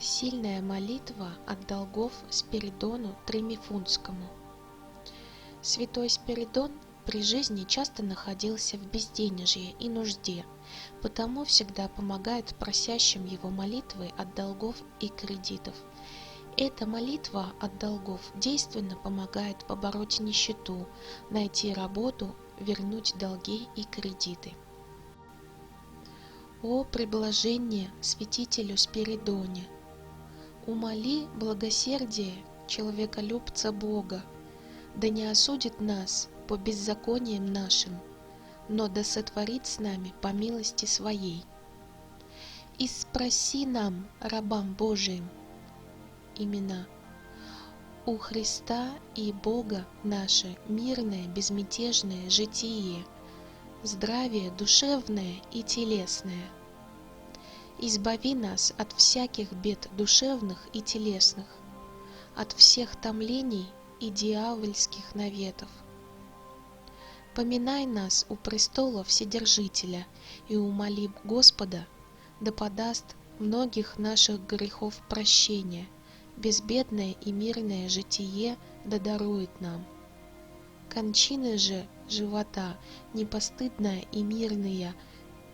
Всесильная молитва от долгов Спиридону Тримифунтскому. Святой Спиридон при жизни часто находился в безденежье и нужде, потому всегда помогает просящим его молитвы от долгов и кредитов. Эта молитва от долгов действенно помогает побороть нищету, найти работу, вернуть долги и кредиты. О преблаженне святителю Спиридоне! Умоли благосердие человеколюбца Бога, да не осудит нас по беззакониям нашим, но да сотворит с нами по милости своей. И спроси нам, рабам Божиим, имена у Христа и Бога наше мирное безмятежное житие, здравие душевное и телесное. Избави нас от всяких бед душевных и телесных, от всех томлений и дьявольских наветов. Поминай нас у престола Вседержителя и умоли Господа, да подаст многих наших грехов прощения, безбедное и мирное житие да дарует нам. Кончины же живота непостыдное и мирное,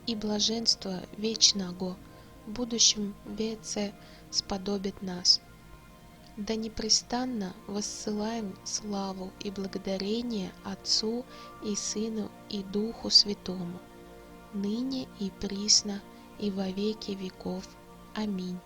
и блаженство вечного в будущем веце сподобит нас. Да непрестанно воссылаем славу и благодарение Отцу и Сыну и Духу Святому, ныне и присно и во веки веков. Аминь.